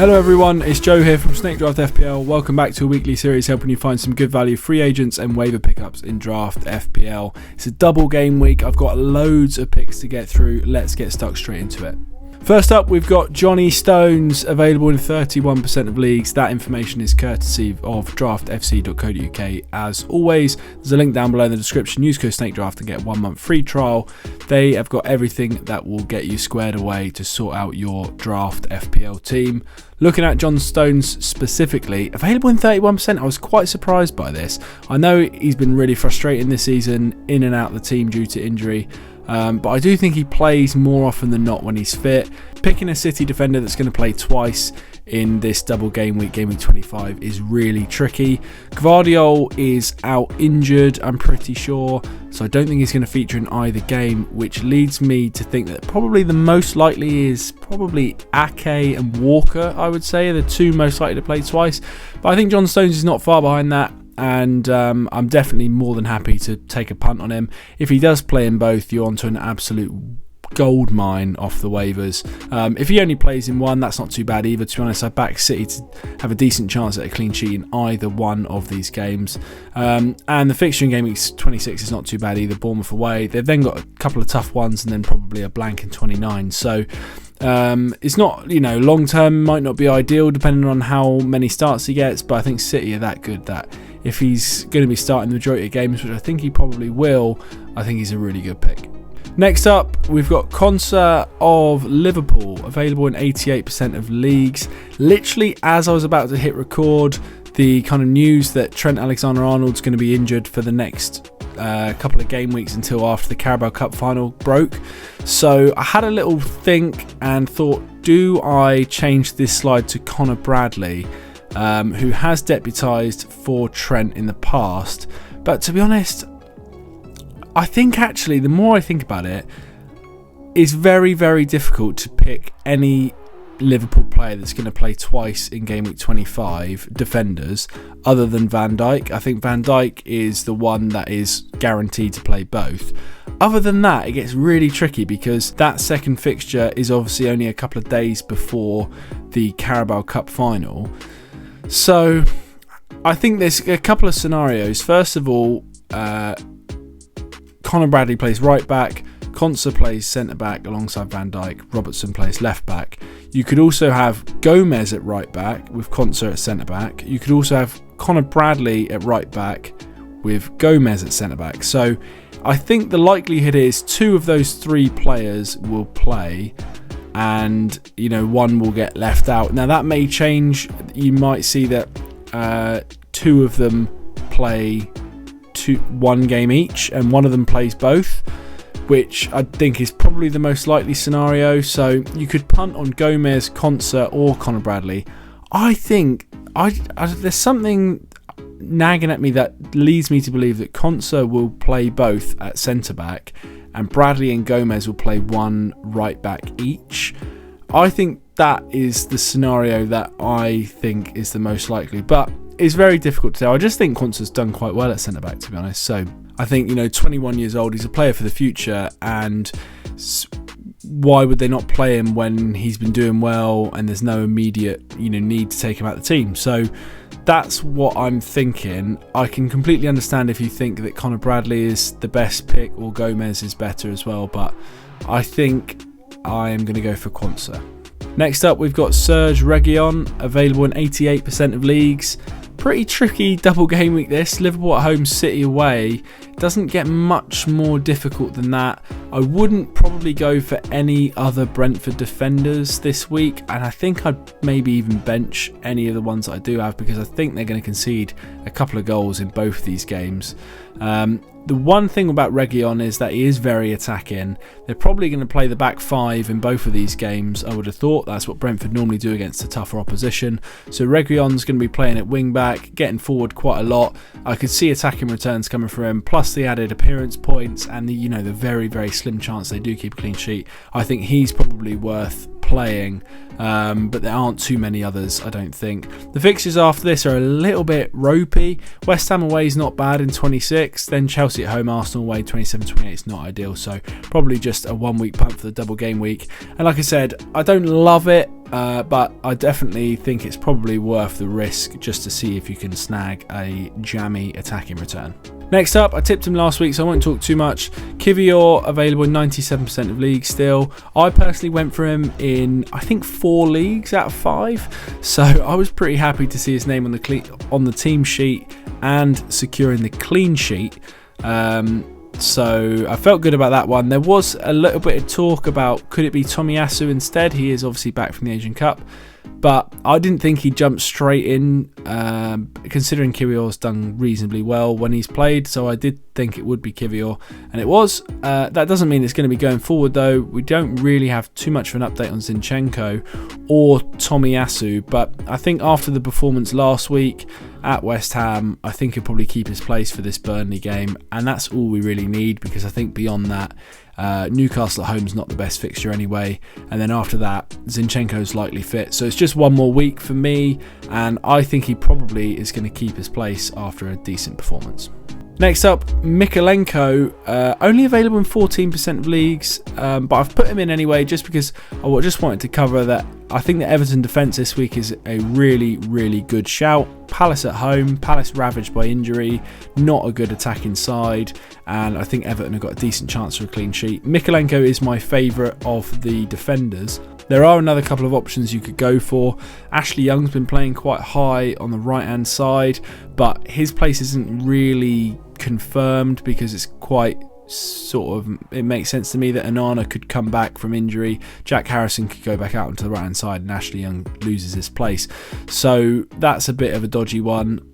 Hello everyone, it's Joe here from Draft FPL. Welcome back to a weekly series helping you find some good value free agents and waiver pickups in Draft FPL. It's a double game week. I've got loads of picks to get through. Let's get stuck straight into it. First up, we've got Johnny Stones available in 31% of leagues. That information is courtesy of draftfc.co.uk. As always, there's a link down below in the description. Use code SnakeDraft and get a 1 month free trial. They have got everything that will get you squared away to sort out your Draft FPL team. Looking at John Stones specifically, available in 31%, I was quite surprised by this. I know he's been really frustrating this season, in and out of the team due to injury. But I do think he plays more often than not when he's fit. Picking a City defender that's going to play twice in this double game week 25, is really tricky. Gvardiol is out injured, I'm pretty sure, so I don't think he's going to feature in either game, which leads me to think that probably the most likely is probably Ake and Walker, I would say, are the two most likely to play twice. But I think John Stones is not far behind that. And I'm definitely more than happy to take a punt on him. If he does play in both, you're onto an absolute gold mine off the waivers. If he only plays in one, that's not too bad either. To be honest, I back City to have a decent chance at a clean sheet in either one of these games. And the fixture in game week 26 is not too bad either. Bournemouth away. They've then got a couple of tough ones and then probably a blank in 29. So it's not, long term might not be ideal depending on how many starts he gets, but I think City are that good that if he's going to be starting the majority of games, which I think he probably will, I think he's a really good pick. Next up, we've got Konsa of Liverpool, available in 88% of leagues. Literally, as I was about to hit record, the kind of news that Trent Alexander-Arnold's going to be injured for the next couple of game weeks until after the Carabao Cup final broke. So I had a little think and thought, do I change this slide to Connor Bradley, who has deputised for Trent in the past? But to be honest, I think actually, the more I think about it, it's very, very difficult to pick any Liverpool player that's going to play twice in game week 25 defenders other than Van Dijk. I think Van Dijk is the one that is guaranteed to play both. Other than that, it gets really tricky because that second fixture is obviously only a couple of days before the Carabao Cup final. So I think there's a couple of scenarios. First of all, Connor Bradley plays right back, Konsa plays centre back alongside Van Dijk, Robertson plays left back. You could also have Gomez at right back with Konsa at centre back. You could also have Connor Bradley at right back with Gomez at centre back. So I think the likelihood is two of those three players will play and one will get left out. Now that may change. You might see that two of them play one game each and one of them plays both, which I think is probably the most likely scenario. So you could punt on Gomez, Konsa or Connor Bradley. I think there's something nagging at me that leads me to believe that Konsa will play both at centre back and Bradley and Gomez will play one right back each. I think that is the scenario that I think is the most likely, but it's very difficult to tell. I just think Konsa's done quite well at centre back, to be honest. So I think 21 years old, he's a player for the future, and why would they not play him when he's been doing well and there's no immediate need to take him out of the team? So that's what I'm thinking. I can completely understand if you think that Connor Bradley is the best pick or Gomez is better as well, but I think I am going to go for Konsa. Next up, we've got Serge Reguilon, available in 88% of leagues. Pretty tricky double game week this. Liverpool at home, City away. Doesn't get much more difficult than that. I wouldn't probably go for any other Brentford defenders this week, and I think I'd maybe even bench any of the ones that I do have because I think they're going to concede a couple of goals in both of these games. The one thing about Reguilon is that he is very attacking. They're probably going to play the back five in both of these games, I would have thought. That's what Brentford normally do against a tougher opposition. So Reguilon's going to be playing at wing back, getting forward quite a lot. I could see attacking returns coming for him, plus the added appearance points and the very, very slim chance they do keep a clean sheet. I think he's probably worth playing. But there aren't too many others, I don't think. The fixtures after this are a little bit ropey. West Ham away is not bad in 26, then Chelsea at home, Arsenal away 27-28 is not ideal, so probably just a 1 week punt for the double game week. And like I said, I don't love it, but I definitely think it's probably worth the risk just to see if you can snag a jammy attacking return. Next up, I tipped him last week, so I won't talk too much. Kiwior available in 97% of leagues still. I personally went for him in, I think, 4 leagues out of 5. So I was pretty happy to see his name on the team sheet and securing the clean sheet. So I felt good about that one. There was a little bit of talk about could it be Tomiyasu instead. He is obviously back from the Asian Cup. But I didn't think he jumped straight in, considering Kiwior's done reasonably well when he's played. So I did think it would be Kiwior, and it was. That doesn't mean it's going to be going forward, though. We don't really have too much of an update on Zinchenko or Tomiyasu. But I think after the performance last week at West Ham, I think he'll probably keep his place for this Burnley game. And that's all we really need, because I think beyond that, Newcastle at home is not the best fixture anyway, and then after that Zinchenko's likely fit, so it's just one more week for me, and I think he probably is going to keep his place after a decent performance. Next up, Mykolenko, only available in 14% of leagues, but I've put him in anyway just because I just wanted to cover that. I think the Everton defence this week is a really, really good shout. Palace at home, Palace ravaged by injury, not a good attacking side, and I think Everton have got a decent chance for a clean sheet. Mykolenko is my favourite of the defenders. There are another couple of options you could go for. Ashley Young's been playing quite high on the right hand side, but his place isn't really confirmed because it's quite it makes sense to me that Onana could come back from injury, Jack Harrison could go back out onto the right hand side, and Ashley Young loses his place. So that's a bit of a dodgy one.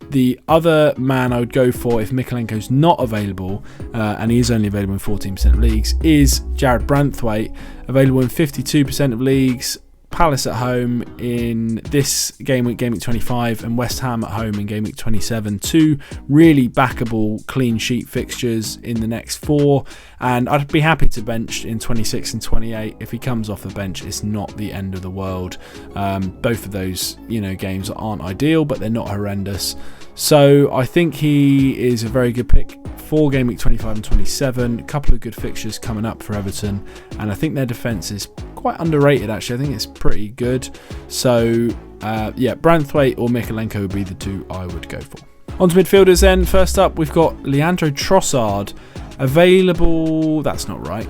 The other man I would go for if Mykolenko's not available, and he is only available in 14% of leagues, is Jared Branthwaite, available in 52% of leagues. Palace at home in this game week 25, and West Ham at home in game week 27. 2 really backable clean sheet fixtures in the next 4, and I'd be happy to bench in 26 and 28. If he comes off the bench, it's not the end of the world. Both of those games aren't ideal, but they're not horrendous. So I think he is a very good pick for game week 25 and 27. A couple of good fixtures coming up for Everton, and I think their defence is quite underrated actually. I think it's pretty good. So Branthwaite or Mykolenko would be the 2 I would go for. On to midfielders then. First up, we've got Leandro Trossard, available. That's not right.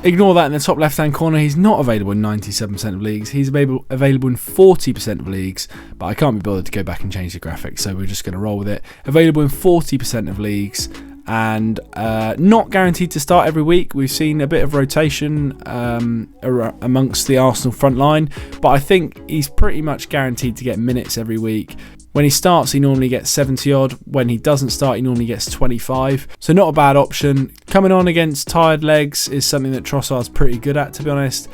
Ignore that in the top left-hand corner. He's not available in 97% of leagues. He's available in 40% of leagues, but I can't be bothered to go back and change the graphics, so we're just going to roll with it. Available in 40% of leagues, and not guaranteed to start every week. We've seen a bit of rotation amongst the Arsenal front line, but I think he's pretty much guaranteed to get minutes every week. When he starts, he normally gets 70 odd. When he doesn't start, he normally gets 25. So not a bad option. Coming on against tired legs is something that Trossard's pretty good at, to be honest.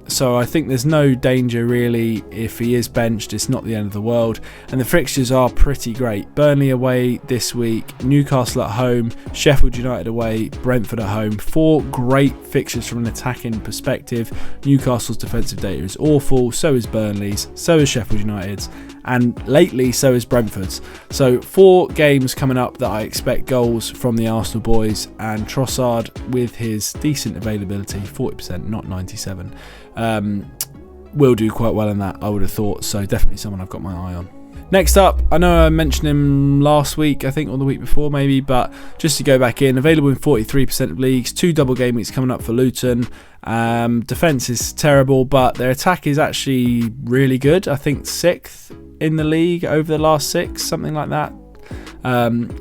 So I think there's no danger really if he is benched. It's not the end of the world, and the fixtures are pretty great. Burnley away this week, Newcastle at home, Sheffield United away, Brentford at home. 4 great fixtures from an attacking perspective. Newcastle's defensive data is awful, so is Burnley's, so is Sheffield United's, and lately so is Brentford's. So 4 games coming up that I expect goals from the Arsenal boys, and Trossard with his decent availability, 40%, not 97%, will do quite well in that, I would have thought. So definitely someone I've got my eye on. Next up, I know I mentioned him last week, I think, or the week before maybe, but just to go back in, available in 43% of leagues, 2 double game weeks coming up for Luton. Defence is terrible, but their attack is actually really good. I think 6th in the league over the last 6, something like that.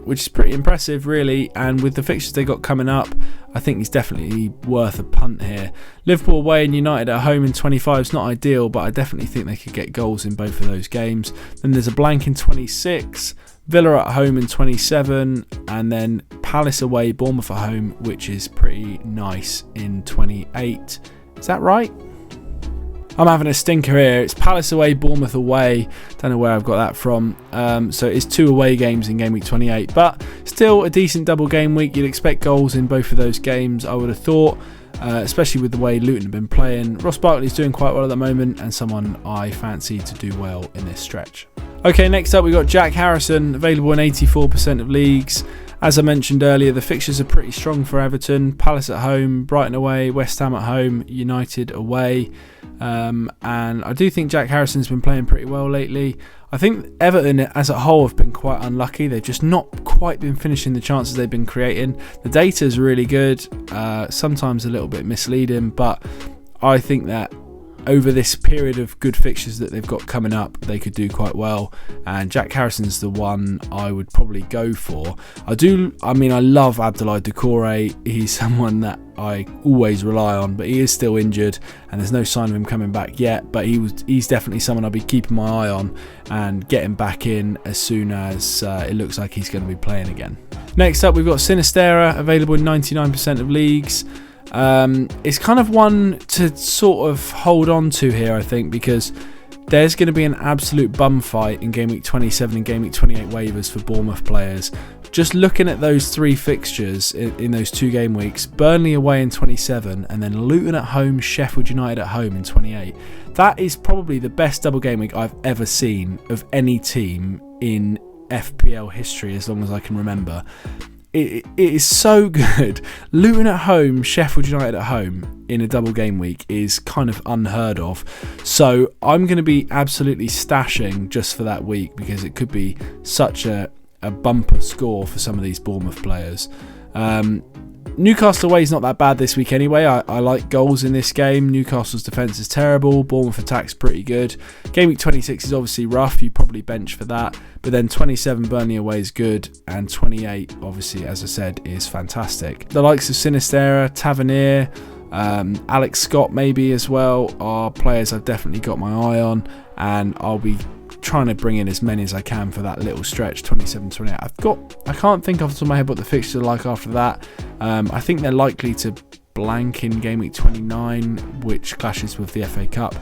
Which is pretty impressive really, and with the fixtures they got coming up, I think he's definitely worth a punt here. Liverpool away and United at home in 25 is not ideal, but I definitely think they could get goals in both of those games. Then there's a blank in 26, Villa at home in 27, and then Palace away, Bournemouth at home, which is pretty nice in 28. Is that right? I'm having a stinker here. It's Palace away, Bournemouth away. Don't know where I've got that from. So it's 2 away games in game week 28, but still a decent double game week. You'd expect goals in both of those games, I would have thought. especially with the way Luton have been playing. Ross Barkley's doing quite well at the moment and someone I fancy to do well in this stretch. Okay, next up we've got Jack Harrison, available in 84% of leagues. As I mentioned earlier, the fixtures are pretty strong for Everton. Palace at home, Brighton away, West Ham at home, United away. And I do think Jack Harrison's been playing pretty well lately. I think Everton as a whole have been quite unlucky. They've just not quite been finishing the chances they've been creating. The data is really good, sometimes a little bit misleading, but I think that over this period of good fixtures that they've got coming up, they could do quite well, and Jack Harrison's the one I would probably go for. I love Abdoulaye Doucouré. He's someone that I always rely on, but he is still injured and there's no sign of him coming back yet, but he's definitely someone I'll be keeping my eye on and getting back in as soon as it looks like he's going to be playing again. Next up we've got Sinistera, available in 99% of leagues. It's kind of one to sort of hold on to here, I think, because there's going to be an absolute bum fight in game week 27 and game week 28 waivers for Bournemouth players. Just looking at those three fixtures in those 2 game weeks, Burnley away in 27 and then Luton at home, Sheffield United at home in 28. That is probably the best double game week I've ever seen of any team in FPL history, as long as I can remember. It is so good. Luton at home, Sheffield United at home in a double game week is kind of unheard of. So I'm going to be absolutely stashing just for that week because it could be such a bumper score for some of these Bournemouth players. Newcastle away is not that bad this week anyway. I like goals in this game. Newcastle's defence is terrible. Bournemouth attack's pretty good. Game week 26 is obviously rough. You probably bench for that. But then 27 Burnley away is good. And 28, obviously, as I said, is fantastic. The likes of Sinistera, Tavernier, Alex Scott maybe as well are players I've definitely got my eye on. And I'll be trying to bring in as many as I can for that little stretch, 27, 28. I can't think off the top of my head what the fixtures are like after that. I think they're likely to blank in game week 29, which clashes with the FA Cup.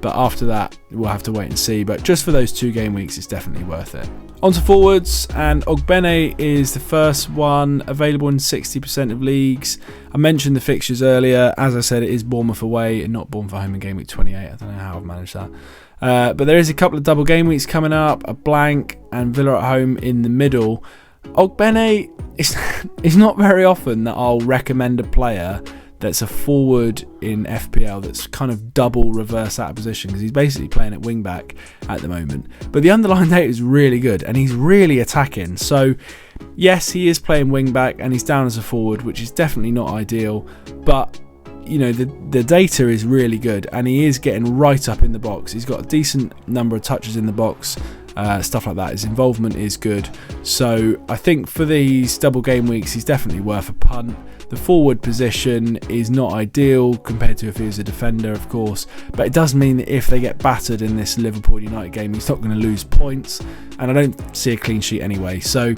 But after that, we'll have to wait and see. But just for those 2 game weeks, it's definitely worth it. On to forwards, and Ogbene is the first one, available in 60% of leagues. I mentioned the fixtures earlier. As I said, it is Bournemouth away and not Bournemouth at home in game week 28. I don't know how I've managed that. But there is a couple of double game weeks coming up, a blank and Villa at home in the middle. Ogbene, it's not very often that I'll recommend a player that's a forward in FPL that's kind of double reverse out of position, because he's basically playing at wing back at the moment. But the underlying data is really good and he's really attacking. So yes, he is playing wing back and he's down as a forward, which is definitely not ideal, but you know, the data is really good and he is getting right up in the box. He's got a decent number of touches in the box, stuff like that. His involvement is good. So I think for these double game weeks, he's definitely worth a punt. The forward position is not ideal compared to if he was a defender, of course, but it does mean that if they get battered in this Liverpool United game, he's not going to lose points, and I don't see a clean sheet anyway. So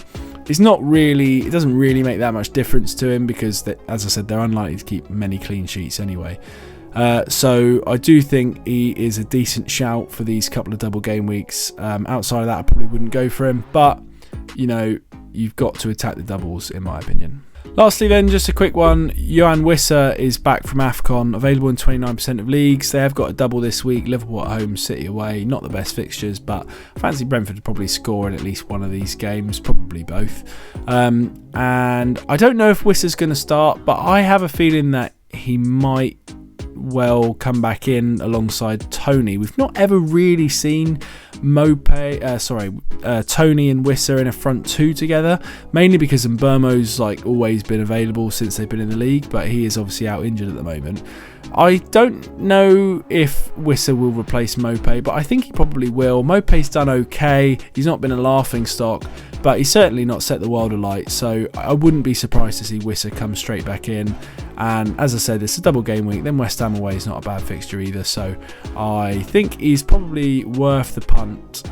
it doesn't really make that much difference to him because, as I said, they're unlikely to keep many clean sheets anyway. So I do think he is a decent shout for these couple of double game weeks. Outside of that, I probably wouldn't go for him, but you know, you've got to attack the doubles in my opinion. Lastly then, just a quick one. Yohan Wissa is back from AFCON, available in 29% of leagues. They have got a double this week, Liverpool at home, City away. Not the best fixtures, but I fancy Brentford to probably score in at least one of these games, probably both. And I don't know if Wissa's going to start, but I have a feeling that he might well come back in alongside Tony. We've not ever really seen Tony and Wissa in a front 2 together, mainly because Mbeumo's like always been available since they've been in the league, but he is obviously out injured at the moment. I don't know if Wissa will replace Maupay, but I think he probably will. Maupay's done okay. He's not been a laughing stock, but he's certainly not set the world alight, so I wouldn't be surprised to see Wissa come straight back in. And as I said, it's a double game week, then West Ham away is not a bad fixture either, so I think he's probably worth the punt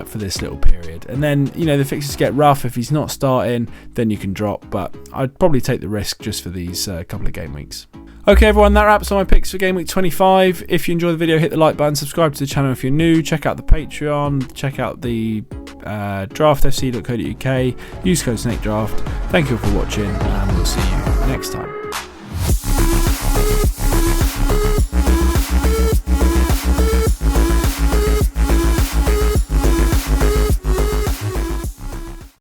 for this little period. And then, you know, the fixtures get rough. If he's not starting, then you can drop, but I'd probably take the risk just for these couple of game weeks. Okay everyone, that wraps up my picks for game week 25. If you enjoyed the video, hit the like button, subscribe to the channel if you're new, check out the Patreon, check out the draftfc.co.uk, use code SnakeDraft. Thank you all for watching and we'll see you next time.